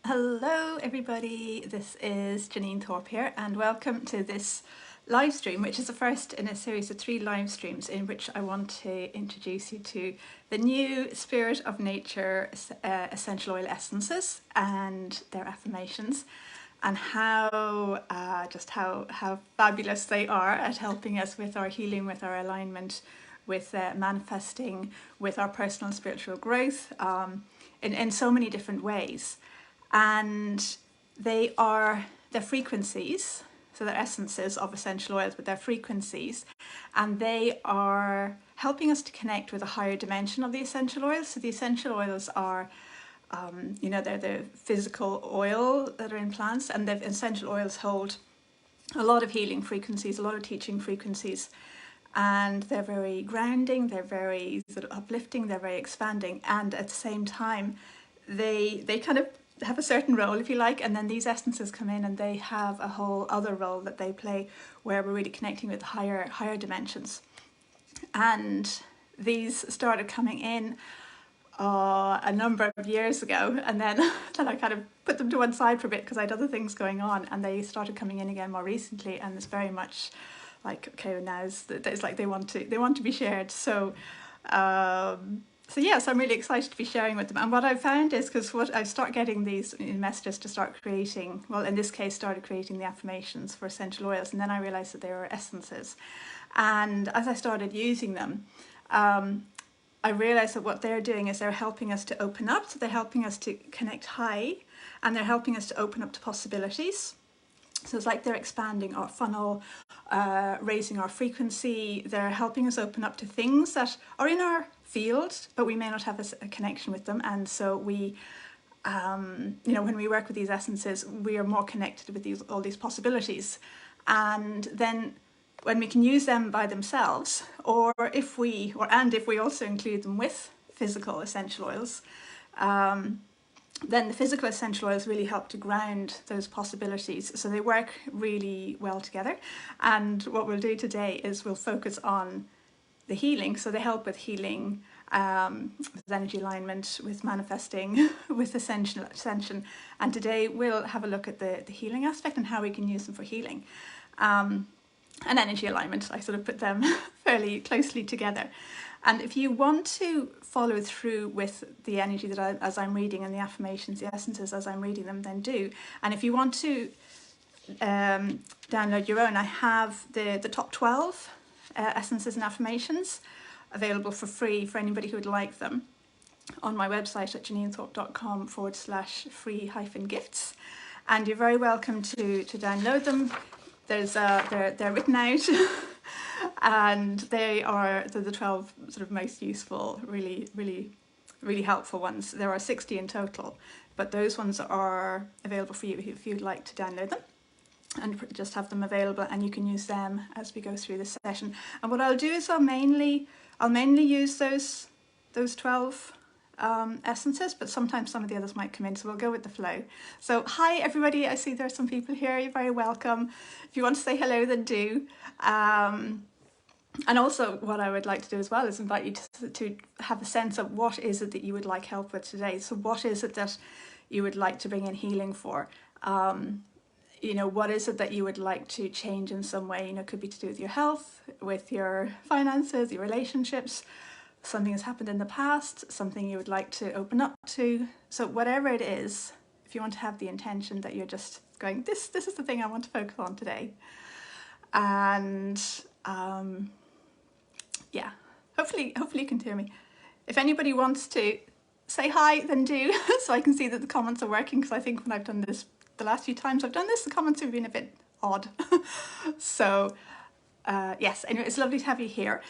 Hello everybody, this is Janine Thorpe here and welcome to this live stream, which is the first in a series of 3 live streams in which I want to introduce you to the new Spirit of Nature essential oil essences and their affirmations, and how how fabulous they are at helping us with our healing, with our alignment, with manifesting, with our personal spiritual growth in so many different ways. And they're frequencies, so they're essences of essential oils, but they're frequencies, and they are helping us to connect with a higher dimension of the essential oils. So the essential oils are they're the physical oil that are in plants, and the essential oils hold a lot of healing frequencies, a lot of teaching frequencies, and they're very grounding, they're very sort of uplifting, they're very expanding, and at the same time they kind of have a certain role, if you like, and then these essences come in and they have a whole other role that they play, where we're really connecting with higher dimensions. And these started coming in a number of years ago, and then I kind of put them to one side for a bit because I had other things going on, and they started coming in again more recently, and it's very much like, okay, now it's like they want to be shared. So yes, I'm really excited to be sharing with them. And what I've found is, because what I start getting these messages to start creating, well, in this case, started creating the affirmations for essential oils, and then I realized that they were essences. And as I started using them, I realized that what they're doing is they're helping us to open up. So they're helping us to connect high, and they're helping us to open up to possibilities. So it's like they're expanding our funnel, raising our frequency. They're helping us open up to things that are in our field, but we may not have a connection with them. And so we, when we work with these essences, we are more connected with all these possibilities. And then when we can use them by themselves, or if we also include them with physical essential oils, then the physical essential oils really help to ground those possibilities. So they work really well together. And what we'll do today is we'll focus on the healing. So they help with healing, with energy alignment, with manifesting, with ascension. And today we'll have a look at the healing aspect and how we can use them for healing. And energy alignment, I sort of put them fairly closely together. And if you want to follow through with the energy that as I'm reading, and the affirmations, the essences as I'm reading them, then do. And if you want to download your own, I have the top 12 essences and affirmations available for free for anybody who would like them on my website at janeinethorpe.com/free-gifts. And you're very welcome to download them. They're written out and they're the 12 sort of most useful, really helpful ones. There are 60 in total, but those ones are available for you if you'd like to download them and just have them available, and you can use them as we go through this session. And what I'll do is I'll mainly use those 12 essences, but sometimes some of the others might come in, so we'll go with the flow. So hi everybody, I see there are some people here, you're very welcome. If you want to say hello, then do. And also what I would like to do as well is invite you to have a sense of what is it that you would like help with today. So what is it that you would like to bring in healing for? What is it that you would like to change in some way? It could be to do with your health, with your finances, your relationships, something has happened in the past, something you would like to open up to. So whatever it is, if you want to have the intention that you're just going, this is the thing I want to focus on today. And hopefully you can hear me. If anybody wants to say hi, then do, so I can see that the comments are working, because I think when I've done this, the last few times I've done this, the comments have been a bit odd. So yes, anyway, it's lovely to have you here.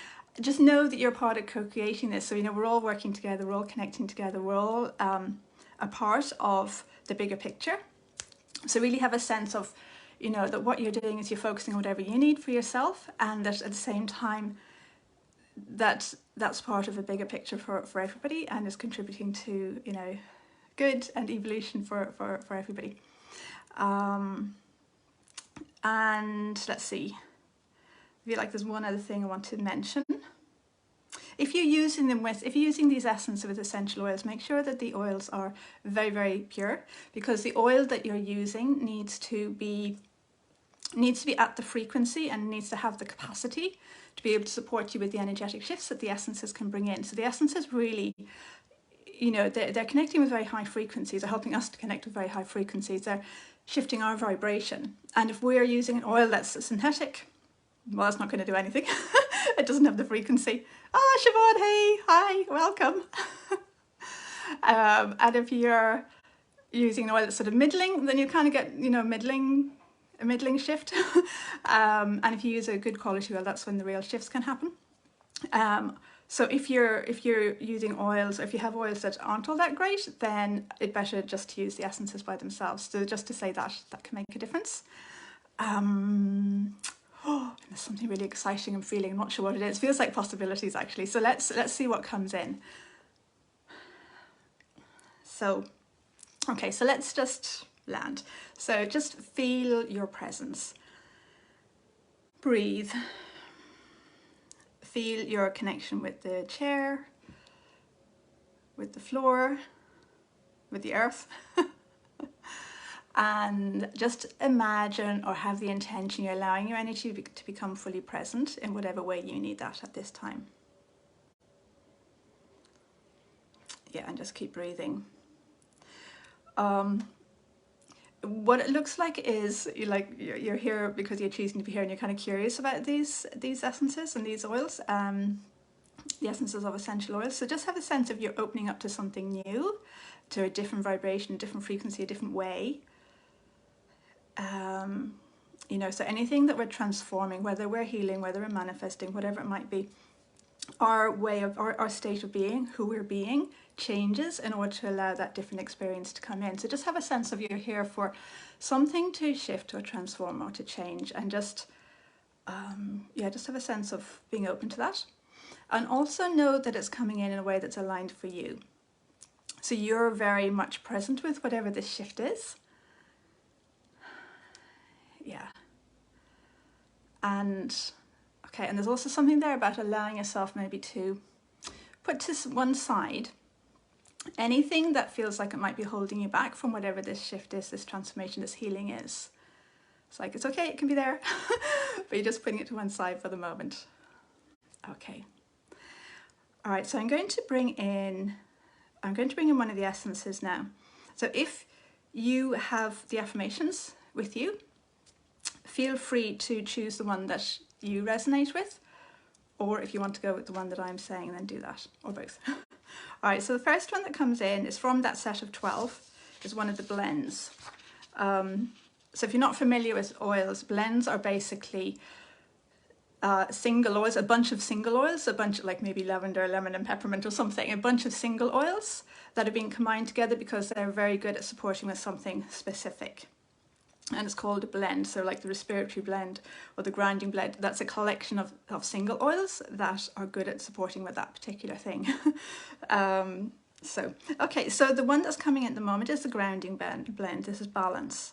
Just know that you're part of co-creating this. So, we're all working together, we're all connecting together, we're all a part of the bigger picture. So really have a sense of, that what you're doing is you're focusing on whatever you need for yourself, and that at the same time, that's part of a bigger picture for everybody, and is contributing to, good and evolution for everybody. And let's see. I feel like there's one other thing I want to mention. if you're using them with, if you're using these essences with essential oils, make sure that the oils are very, very pure, because the oil that you're using needs to be at the frequency and needs to have the capacity to be able to support you with the energetic shifts that the essences can bring in. So the essences really, you know, they're connecting with very high frequencies, they're helping us to connect with very high frequencies, they're shifting our vibration. And if we're using an oil that's synthetic, well, that's not going to do anything. It doesn't have the frequency. Ah, Siobhan, hey, hi, welcome. And if you're using an oil that's sort of middling, then you kind of get, you know, a middling shift. And if you use a good quality oil, that's when the real shifts can happen. So if you're using oils, or if you have oils that aren't all that great, then it's better just to use the essences by themselves. So just to say that can make a difference. Oh, there's something really exciting I'm feeling. I'm not sure what it is. It feels like possibilities, actually. So let's see what comes in. So, okay, so let's just land. So just feel your presence. Breathe. Feel your connection with the chair, with the floor, with the earth. And just imagine or have the intention you're allowing your energy to become fully present in whatever way you need that at this time. Yeah, and just keep breathing. What it looks like is you're here because you're choosing to be here and you're kind of curious about these essences and these oils, the essences of essential oils. So just have a sense of you're opening up to something new, to a different vibration, a different frequency, a different way. You know, so anything that we're transforming, whether we're healing, whether we're manifesting, whatever it might be, our way of our state of being, who we're being, changes in order to allow that different experience to come in. So just have a sense of you're here for something to shift or transform or to change, and just just have a sense of being open to that. And also know that it's coming in a way that's aligned for you. So you're very much present with whatever this shift is. Yeah. And okay, and there's also something there about allowing yourself maybe to put to one side anything that feels like it might be holding you back from whatever this shift is, this transformation, this healing is. It's like, it's okay, it can be there, but you're just putting it to one side for the moment. Okay. All right, so I'm going to bring in one of the essences now. So if you have the affirmations with you, feel free to choose the one that you resonate with, or if you want to go with the one that I'm saying, then do that, or both. All right, so the first one that comes in is from that set of 12, is one of the blends. So if you're not familiar with oils, blends are basically single oils, a bunch of single oils, a bunch of like maybe lavender, lemon and peppermint or something, a bunch of single oils that have been combined together because they're very good at supporting with something specific. And it's called a blend. So like the respiratory blend or the grounding blend, that's a collection of single oils that are good at supporting with that particular thing. Okay, so the one that's coming at the moment is the grounding blend. This is balance.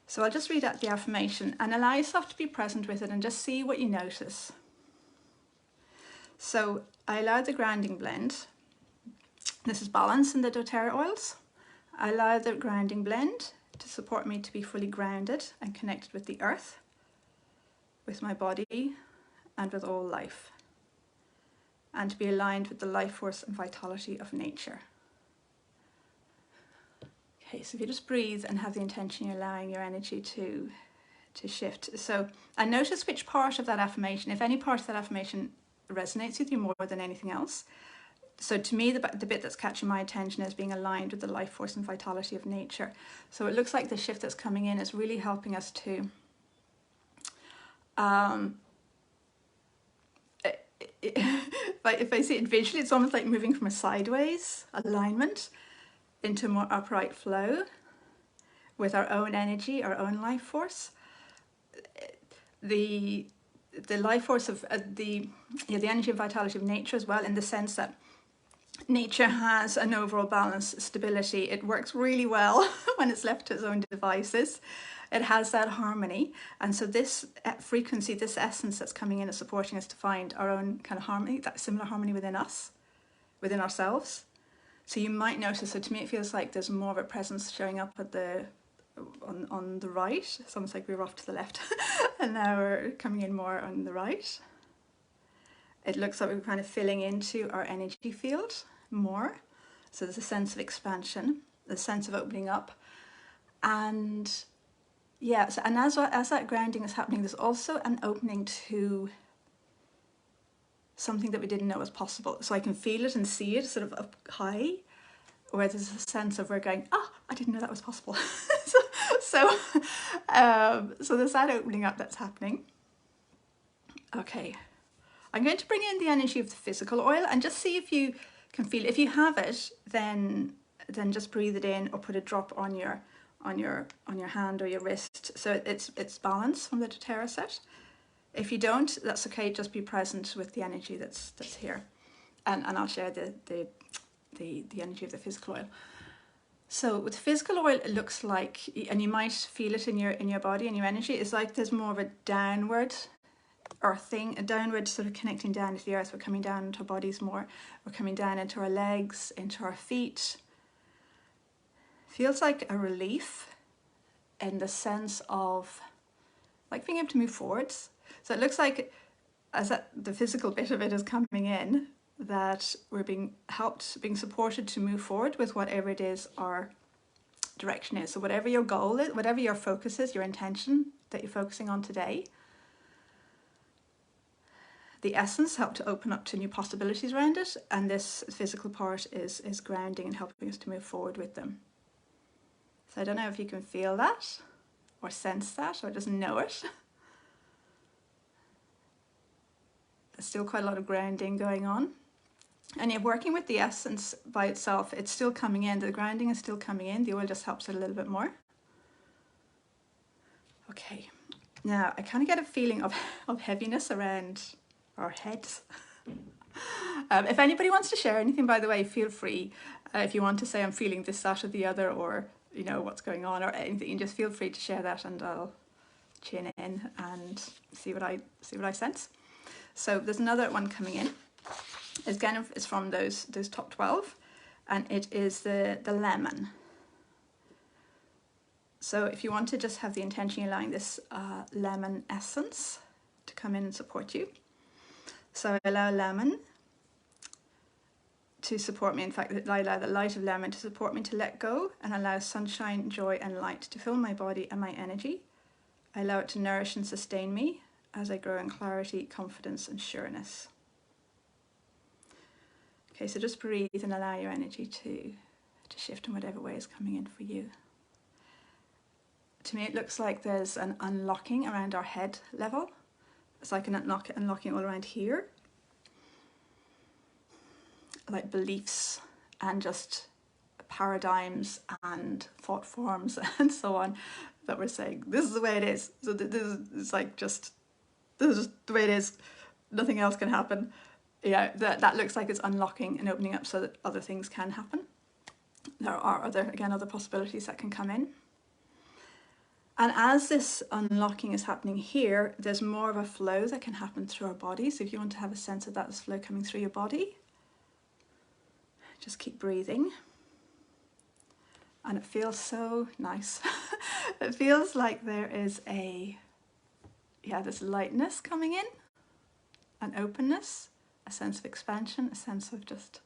So I'll just read out the affirmation and allow yourself to be present with it and just see what you notice. So I allow the grounding blend. This is balance in the doTERRA oils. I allow the grounding blend to support me to be fully grounded and connected with the earth, with my body and with all life, and to be aligned with the life force and vitality of nature. Okay, so if you just breathe and have the intention you're allowing your energy to shift. So, and notice which part of that affirmation, if any part of that affirmation resonates with you more than anything else. So to me, the bit that's catching my attention is being aligned with the life force and vitality of nature. So it looks like the shift that's coming in is really helping us to if I see it visually, it's almost like moving from a sideways alignment into a more upright flow with our own energy, our own life force. The life force of the energy and vitality of nature as well, in the sense that nature has an overall balance, stability. It works really well when it's left to its own devices. It has that harmony. And so this frequency, this essence that's coming in is supporting us to find our own kind of harmony, that similar harmony within us, within ourselves. So you might notice, so to me it feels like there's more of a presence showing up at the on the right. It's almost like we were off to the left and now we're coming in more on the right. It looks like we're kind of filling into our energy field more. So there's a sense of expansion, a sense of opening up. And yeah, so, and as that grounding is happening, there's also an opening to something that we didn't know was possible. So I can feel it and see it sort of up high, where there's a sense of we're going, I didn't know that was possible. so there's that opening up that's happening. Okay, I'm going to bring in the energy of the physical oil and just see if you can feel it. If you have it, then just breathe it in or put a drop on your hand or your wrist, so it's balanced from the doTERRA set. If you don't, that's okay. Just be present with the energy that's here, and I'll share the energy of the physical oil. So with physical oil, it looks like, and you might feel it in your body and your energy, it's like there's more of a downward earthing, a downward sort of connecting down to the earth. We're coming down into our bodies more. We're coming down into our legs, into our feet. Feels like a relief in the sense of like being able to move forwards. So it looks like as the physical bit of it is coming in, that we're being helped, being supported to move forward with whatever it is our direction is. So whatever your goal is, whatever your focus is, your intention that you're focusing on today, the essence helped to open up to new possibilities around it, and this physical part is grounding and helping us to move forward with them. So I don't know if you can feel that or sense that or just know it. There's still quite a lot of grounding going on. And you're working with the essence by itself, it's still coming in, the grounding is still coming in, the oil just helps it a little bit more. Okay, now I kind of get a feeling of heaviness around our heads. If anybody wants to share anything, by the way, feel free. If you want to say I'm feeling this, that or the other, or you know what's going on or anything, just feel free to share that and I'll tune in and see what I sense. So there's another one coming in. Again, it's from those top 12, and it is the lemon. So if you want to just have the intention, you're allowing this lemon essence to come in and support you. So I allow lemon to support me. In fact, I allow the light of lemon to support me to let go, and allow sunshine, joy and light to fill my body and my energy. I allow it to nourish and sustain me as I grow in clarity, confidence and sureness. Okay, so just breathe and allow your energy to shift in whatever way is coming in for you. To me, it looks like there's an unlocking around our head level. It's like an unlocking all around here. Like beliefs and just paradigms and thought forms and so on that we're saying, this is the way it is. So this is just the way it is. Nothing else can happen. Yeah, that looks like it's unlocking and opening up so that other things can happen. There are other possibilities that can come in. And as this unlocking is happening here, there's more of a flow that can happen through our body. So if you want to have a sense of that flow coming through your body, just keep breathing. And it feels so nice. It feels like there is this lightness coming in, an openness, a sense of expansion, a sense of just,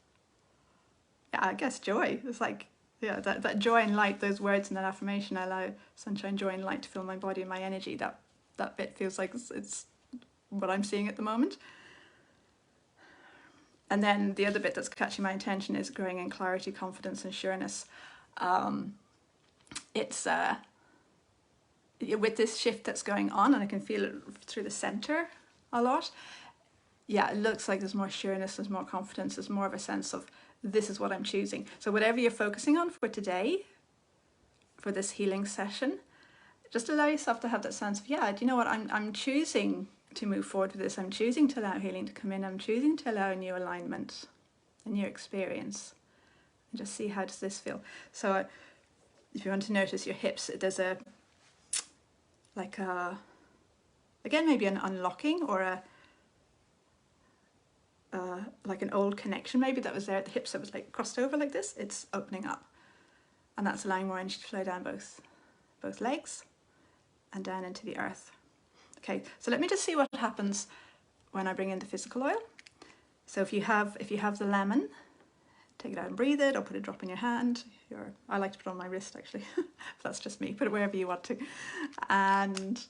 I guess joy. It's like, that joy and light, those words in that affirmation, I allow sunshine, joy and light to fill my body and my energy. That bit feels like it's what I'm seeing at the moment. And then the other bit that's catching my attention is growing in clarity, confidence and sureness. It's with this shift that's going on, and I can feel it through the center a lot. Yeah, it looks like there's more sureness, there's more confidence, there's more of a sense of this is what I'm choosing. So whatever you're focusing on for today, for this healing session, just allow yourself to have that sense of, do you know what, I'm choosing to move forward with this. I'm choosing to allow healing to come in. I'm choosing to allow a new alignment. the new experience, and just see how does this feel. So if you want to notice your hips, there's a like a, again, maybe an unlocking or a like an old connection maybe that was there at the hips that was like crossed over like this. It's opening up, and that's allowing more energy to flow down both legs and down into the earth. Okay, so let me just see what happens when I bring in the physical oil. So if you have the lemon, take it out and breathe it, or put a drop in your hand. I like to put it on my wrist actually. That's just me. Put it wherever you want to. And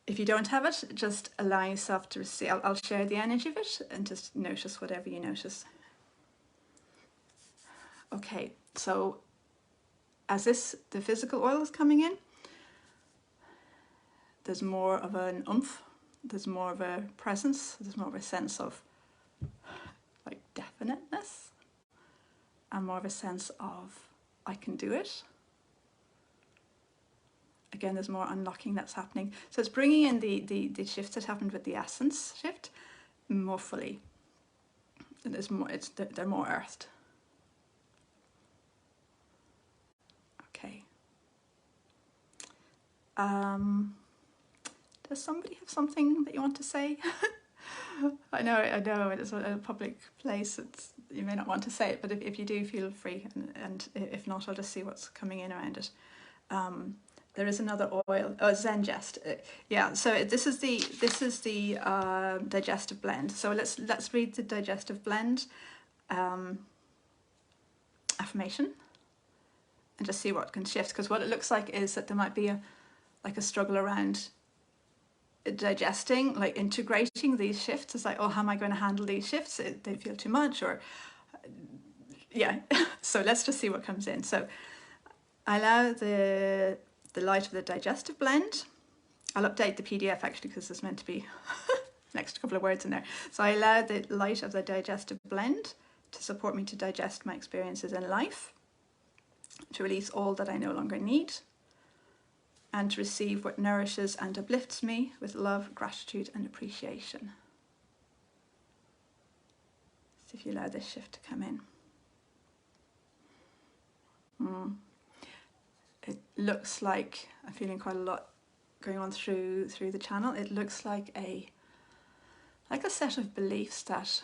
if you don't have it, just allow yourself to receive. I'll share the energy of it and just notice whatever you notice. Okay, so as the physical oil is coming in, there's more of an oomph, there's more of a presence, there's more of a sense of like definiteness, and more of a sense of I can do it. Again, there's more unlocking that's happening. So it's bringing in the shifts that happened with the essence shift more fully. And there's more. They're more earthed. Okay. Does somebody have something that you want to say? I know it's a public place. You may not want to say it, but if you do, feel free. And if not, I'll just see what's coming in around it. There is another oil. Oh, Zengest. Yeah. So this is the digestive blend. So let's read the digestive blend affirmation and just see what can shift. Because what it looks like is that there might be a struggle around digesting, like integrating these shifts. It's like, oh, how am I going to handle these shifts? They feel too much, or yeah. So let's just see what comes in. So I allow the light of the digestive blend. I'll update the PDF actually because there's meant to be next couple of words in there. So I allow the light of the digestive blend to support me to digest my experiences in life, to release all that I no longer need, and to receive what nourishes and uplifts me with love, gratitude, and appreciation. So if you allow this shift to come in. It looks like I'm feeling quite a lot going on through the channel. It looks like a set of beliefs that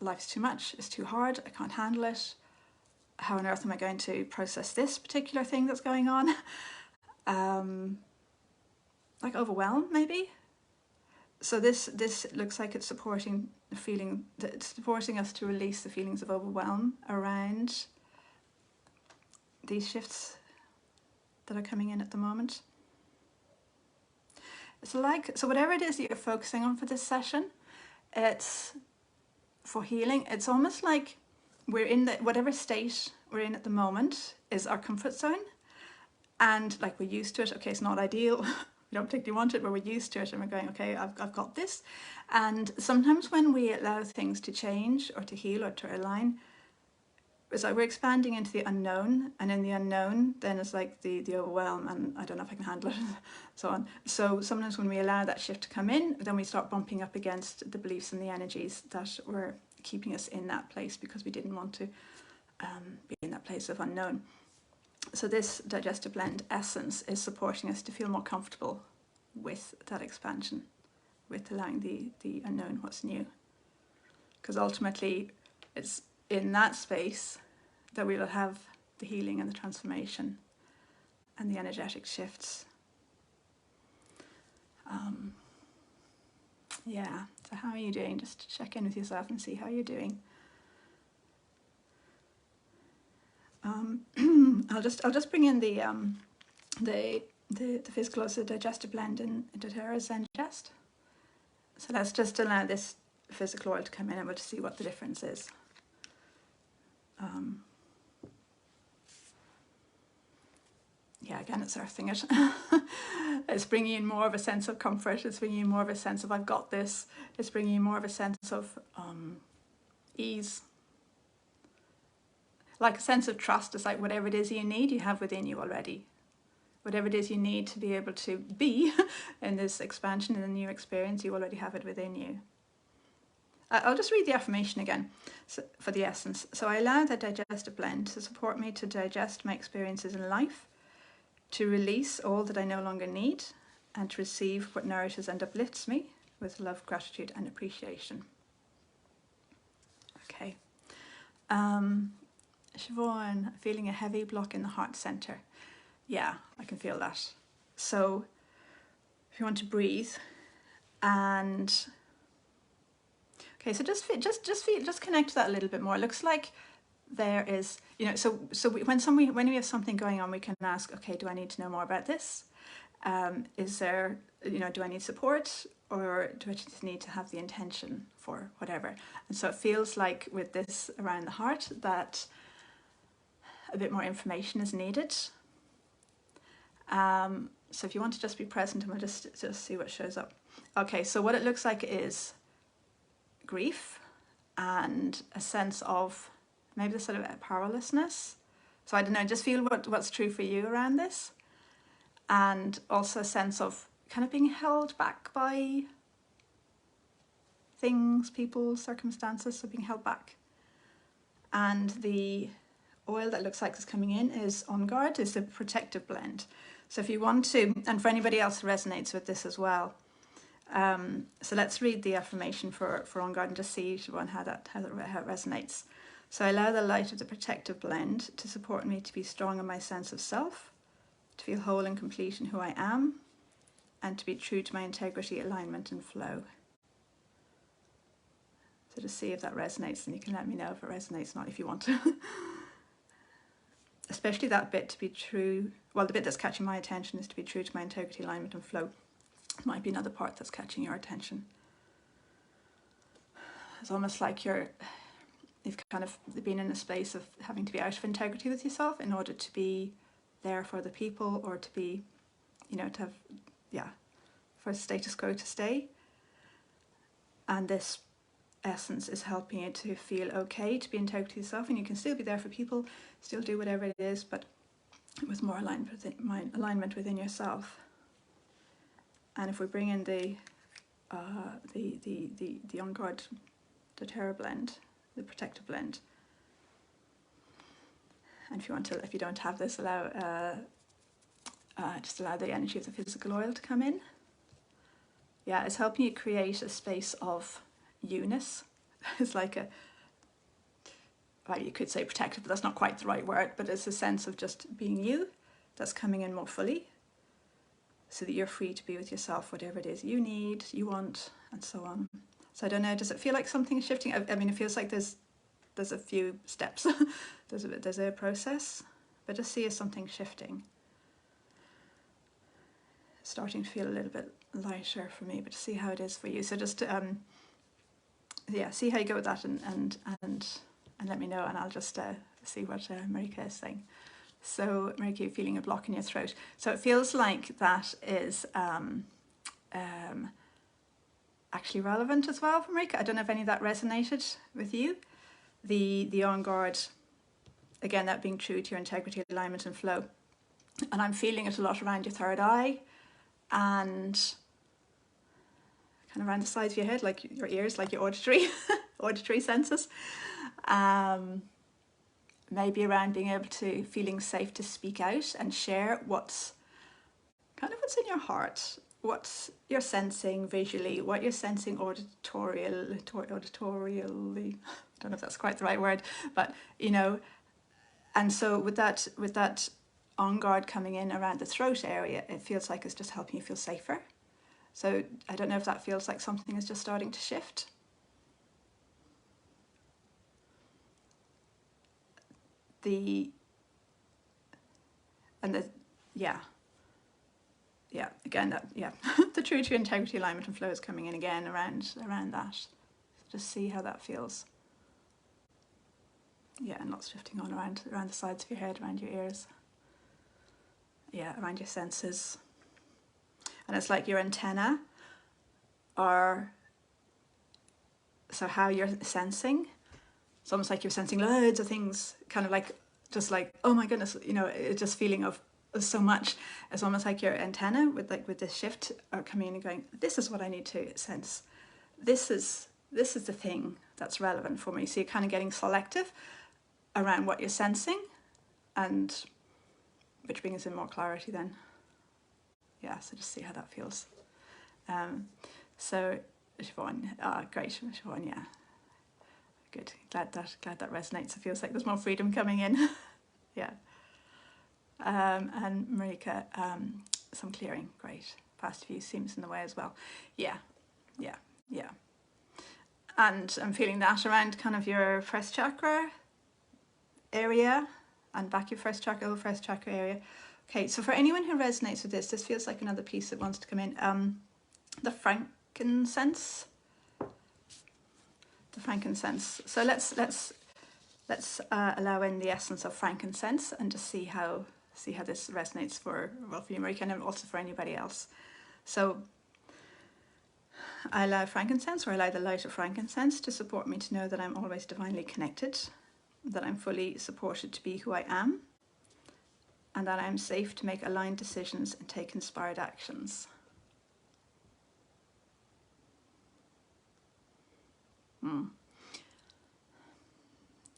life's too much, it's too hard, I can't handle it. How on earth am I going to process this particular thing that's going on? Like overwhelmed maybe. So this looks like it's supporting the feeling, that it's supporting us to release the feelings of overwhelm around these shifts that are coming in at the moment. So whatever it is that you're focusing on for this session, it's for healing. It's almost like we're in whatever state we're in at the moment is our comfort zone, and like we're used to it. Okay, it's not ideal. We don't particularly want it, but we're used to it, and we're going, okay, I've got this. And sometimes when we allow things to change or to heal or to align, it's like we're expanding into the unknown, and in the unknown then it's like the overwhelm, and I don't know if I can handle it, so on. So sometimes when we allow that shift to come in, then we start bumping up against the beliefs and the energies that were keeping us in that place because we didn't want to be in that place of unknown. So this digestive blend essence is supporting us to feel more comfortable with that expansion, with allowing the unknown, what's new. Because ultimately it's in that space that we will have the healing and the transformation and the energetic shifts. Yeah, so how are you doing? Just check in with yourself and see how you're doing. I'll just bring in the physical, also the digestive blend in doTERRA's Zengest. So let's just allow this physical oil to come in and we'll just see what the difference is. Yeah, again, it's earthing it. It's bringing in more of a sense of comfort. It's bringing in more of a sense of I've got this. It's bringing in more of a sense of ease. Like a sense of trust. It's like whatever it is you need, you have within you already. Whatever it is you need to be able to be in this expansion, in a new experience, you already have it within you. I'll just read the affirmation again for the essence. So I allow the digestive blend to support me to digest my experiences in life, to release all that I no longer need, and to receive what nourishes and uplifts me with love, gratitude, and appreciation. Okay. Siobhan, feeling a heavy block in the heart center. Yeah, I can feel that. So if you want to breathe and okay, so just connect to that a little bit more. It looks like there is, you know, when we have something going on, we can ask, okay, do I need to know more about this? Is there, you know, do I need support, or do I just need to have the intention for whatever? And so it feels like with this around the heart that a bit more information is needed. So if you want to just be present, and we'll just see what shows up. Okay, so what it looks like is grief and a sense of maybe the sort of powerlessness. So I don't know, just feel what's true for you around this. And also a sense of kind of being held back by things, people, circumstances, so being held back. And the oil that looks like is coming in is On Guard, is the protective blend. So if you want to, and for anybody else who resonates with this as well, so let's read the affirmation for On Guard and just see how it resonates. So I allow the light of the protective blend to support me to be strong in my sense of self, to feel whole and complete in who I am, and to be true to my integrity, alignment, and flow. So just see if that resonates, and you can let me know if it resonates or not if you want to. Especially that bit, to be true, well, the bit that's catching my attention is to be true to my integrity, alignment, and flow. Might be another part that's catching your attention. It's almost like you've kind of been in a space of having to be out of integrity with yourself in order to be there for the people, or to be, you know, to have, yeah, for status quo to stay. And this essence is helping you to feel okay to be in integrity with yourself, and you can still be there for people, still do whatever it is, but with more alignment within yourself. And if we bring in the On Guard, the Terra blend, the protective blend, and if you don't have this, just allow the energy of the physical oil to come in. Yeah, it's helping you create a space of you-ness. It's like well, you could say protective, but that's not quite the right word, but it's a sense of just being you that's coming in more fully, so that you're free to be with yourself, whatever it is you need, you want, and so on. So I don't know, does it feel like something is shifting? I mean, it feels like there's a few steps, there's a process, but just see if something's shifting. It's starting to feel a little bit lighter for me, but to see how it is for you. So just yeah, see how you go with that, and let me know, and I'll just see what Marika is saying. So Marika, you're feeling a block in your throat. So it feels like that is actually relevant as well for Marika. I don't know if any of that resonated with you. The On Guard, again, that being true to your integrity, alignment, and flow. And I'm feeling it a lot around your third eye, and kind of around the sides of your head, like your ears, like your auditory senses. Maybe around being able to, feeling safe to speak out and share what's in your heart, what you're sensing visually, what you're sensing auditorially. I don't know if that's quite the right word, but you know. And so with that On Guard coming in around the throat area, it feels like it's just helping you feel safer. So I don't know if that feels like something is just starting to shift. Again, the true to integrity, alignment, and flow is coming in again around that. So just see how that feels. Yeah, and lots shifting on around the sides of your head, around your ears. Yeah, around your senses. And it's like your antenna are, so how you're sensing, it's almost like you're sensing loads of things, kind of like, just like, oh my goodness, you know, it's just feeling of so much. It's almost like your antenna with this shift are coming in and going, this is what I need to sense. This is this is the thing that's relevant for me. So you're kind of getting selective around what you're sensing, and which brings in more clarity then. Yeah, so just see how that feels. So Siobhan, great, Siobhan, yeah. Good, glad that resonates. It feels like there's more freedom coming in. Yeah. And Marika, some clearing, great. Past view seems in the way as well. Yeah. And I'm feeling that around kind of your first chakra area and back your first chakra, over first chakra area. Okay, so for anyone who resonates with this feels like another piece that wants to come in. The frankincense. The frankincense. So let's allow in the essence of frankincense and just see how this resonates for you, Marika, and also for anybody else. So I allow frankincense, or I allow the light of frankincense to support me to know that I'm always divinely connected, that I'm fully supported to be who I am, and that I'm safe to make aligned decisions and take inspired actions.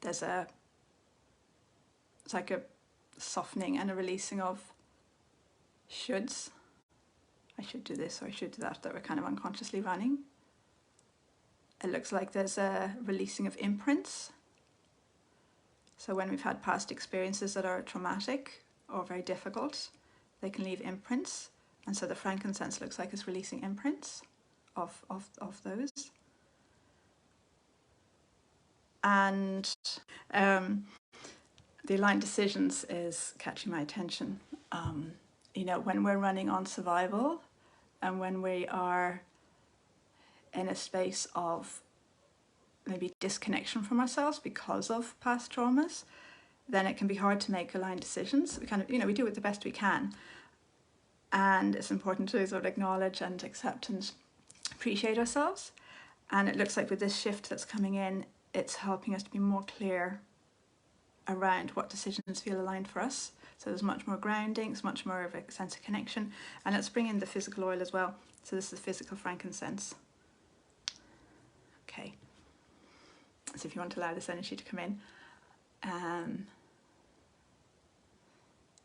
It's like a softening and a releasing of shoulds. I should do this or I should do that we're kind of unconsciously running. It looks like there's a releasing of imprints. So when we've had past experiences that are traumatic or very difficult, they can leave imprints. And so the frankincense looks like it's releasing imprints of those. And the aligned decisions is catching my attention. When we're running on survival and when we are in a space of maybe disconnection from ourselves because of past traumas, then it can be hard to make aligned decisions. We kind of, we do it the best we can. And it's important to sort of acknowledge and accept and appreciate ourselves. And it looks like with this shift that's coming in, it's helping us to be more clear around what decisions feel aligned for us. So there's much more grounding, it's much more of a sense of connection. And let's bring in the physical oil as well. So this is physical frankincense. Okay. So if you want to allow this energy to come in,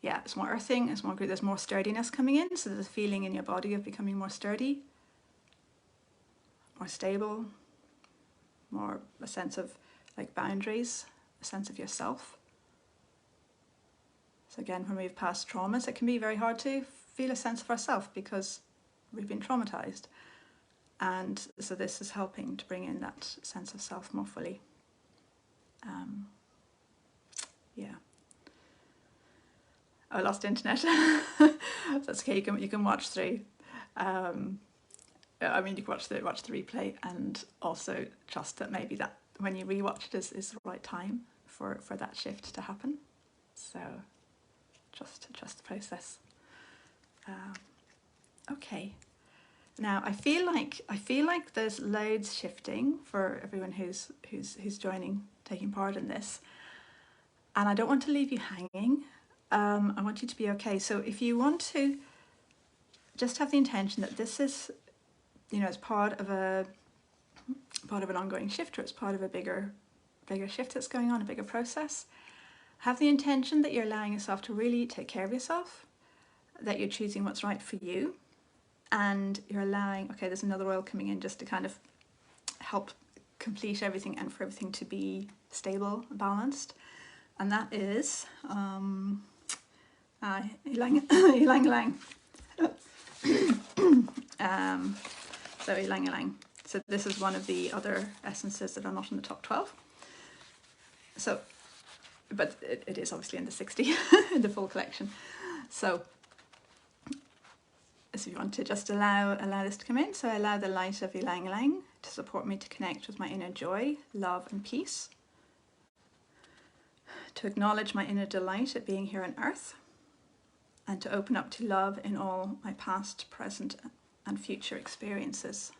it's more earthing, it's more good, there's more sturdiness coming in. So there's a feeling in your body of becoming more sturdy, more stable, more a sense of like boundaries, a sense of yourself. So again, when we've passed traumas, it can be very hard to feel a sense of ourself because we've been traumatized. And so this is helping to bring in that sense of self more fully. I lost internet. That's okay. You can watch through. You can watch the replay, and also trust that maybe that when you rewatch it is the right time for that shift to happen. So just the process. Okay. Now I feel like there's loads shifting for everyone who's joining, taking part in this, and I don't want to leave you hanging. I want you to be okay. So if you want to just have the intention that this is, as part of an ongoing shift, or it's part of a bigger shift that's going on, a bigger process, have the intention that you're allowing yourself to really take care of yourself, that you're choosing what's right for you, and you're allowing, okay, there's another oil coming in just to kind of help complete everything and for everything to be stable, balanced. And that is Ylang Ylang. So Ylang Ylang. So this is one of the other essences that are not in the top 12. So, but it is obviously in the 60 in the full collection. So if you want to just allow this to come in, so I allow the light of Ylang Ylang to support me to connect with my inner joy, love and peace, to acknowledge my inner delight at being here on earth, and to open up to love in all my past, present and future experiences.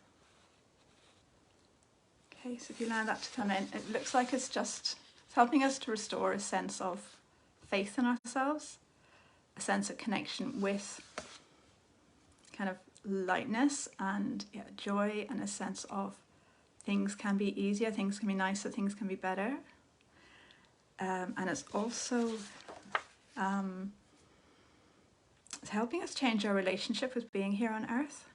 Okay, so if you allow that to come in, it looks like it's helping us to restore a sense of faith in ourselves, a sense of connection with kind of lightness and joy, and a sense of things can be easier, things can be nicer, things can be better. And it's also it's helping us change our relationship with being here on earth.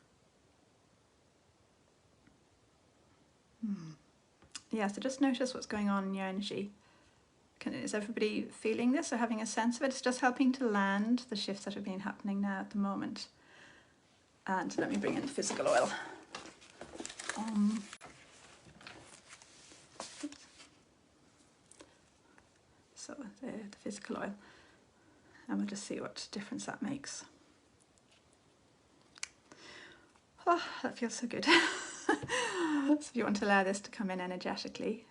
Yeah, so just notice what's going on in your energy. Is everybody feeling this or having a sense of it? It's just helping to land the shifts that have been happening now at the moment. And let me bring in the physical oil. So the physical oil, and we'll just see what difference that makes. Oh, that feels so good. So if you want to allow this to come in energetically,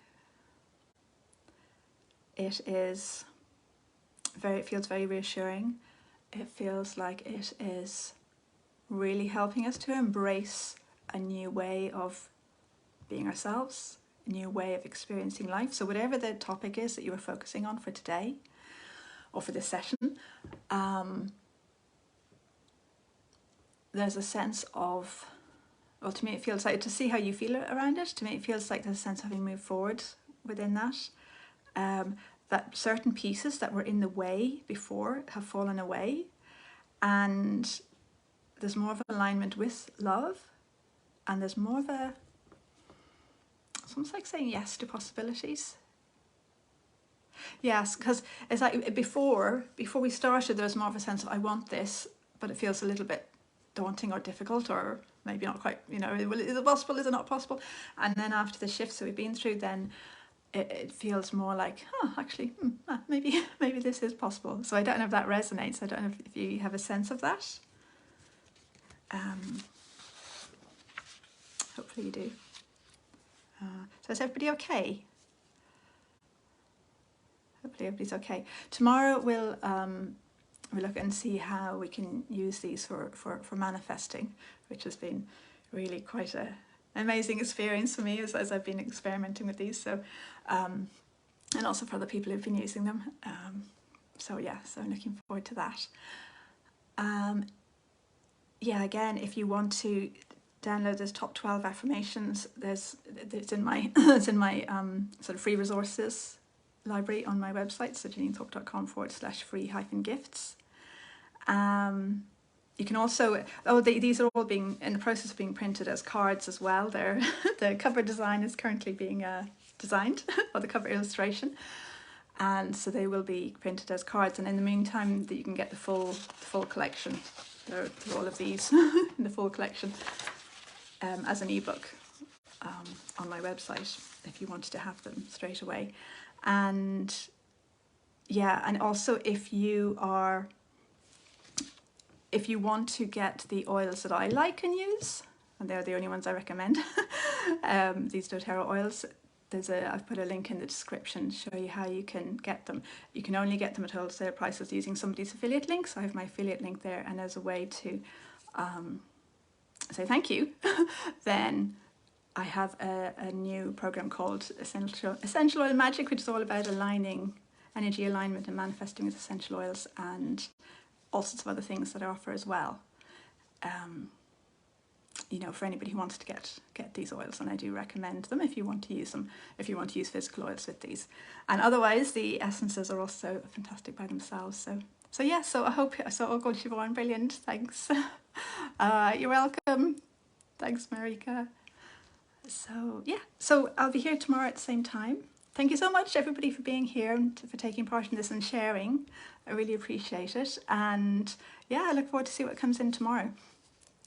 it feels very reassuring. It feels like it is really helping us to embrace a new way of being ourselves, a new way of experiencing life. So whatever the topic is that you are focusing on for today or for this session, there's a sense of, well, to me it feels like, to see how you feel around it, to me it feels like there's a sense of having moved forward within that. That certain pieces that were in the way before have fallen away, and there's more of alignment with love, and there's more of a, it's almost like saying yes to possibilities. Yes, because it's like before we started, there was more of a sense of I want this, but it feels a little bit daunting or difficult, or maybe not quite, is it possible, is it not possible? And then after the shifts that we've been through, then it feels more like, actually, maybe this is possible. So I don't know if that resonates. I don't know if you have a sense of that. Hopefully you do. So is everybody okay? Hopefully everybody's okay. Tomorrow we'll look and see how we can use these for manifesting, which has been really quite an amazing experience for me as I've been experimenting with these. So, and also for other people who've been using them. So I'm looking forward to that. Again, if you want to download those top 12 affirmations, it's in my sort of free resources library on my website, so JanineThorpe.com/free-gifts. You can also, these are all being in the process of being printed as cards as well. The cover design is currently being designed, or the cover illustration, and so they will be printed as cards. And in the meantime, you can get the full collection. There are all of these in the full collection as an ebook on my website if you wanted to have them straight away. And and also if you want to get the oils that I like and use, and they're the only ones I recommend, these doTERRA oils, I've put a link in the description to show you how you can get them. You can only get them at wholesale prices using somebody's affiliate link, so I have my affiliate link there, and as a way to say thank you, then I have a new program called Essential Oil Magic, which is all about aligning energy alignment and manifesting with essential oils, and all sorts of other things that I offer as well. For anybody who wants to get these oils, and I do recommend them if you want to use them, if you want to use physical oils with these. And otherwise, the essences are also fantastic by themselves. So I hope, oh God, Siobhan, brilliant, thanks. You're welcome. Thanks, Marika. So I'll be here tomorrow at the same time. Thank you so much, everybody, for being here and for taking part in this and sharing. I really appreciate it. And I look forward to see what comes in tomorrow.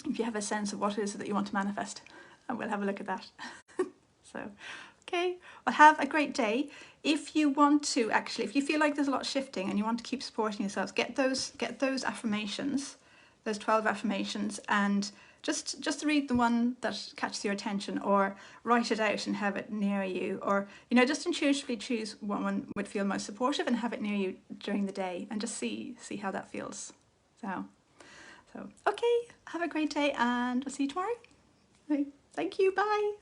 If you have a sense of what it is that you want to manifest, and we'll have a look at that. Okay, well, have a great day. If you want to, if you feel like there's a lot shifting and you want to keep supporting yourselves, get those affirmations, those 12 affirmations, and just read the one that catches your attention, or write it out and have it near you, or just intuitively choose one would feel most supportive and have it near you during the day, and just see how that feels. So okay, have a great day, and I'll see you tomorrow. Thank you, bye.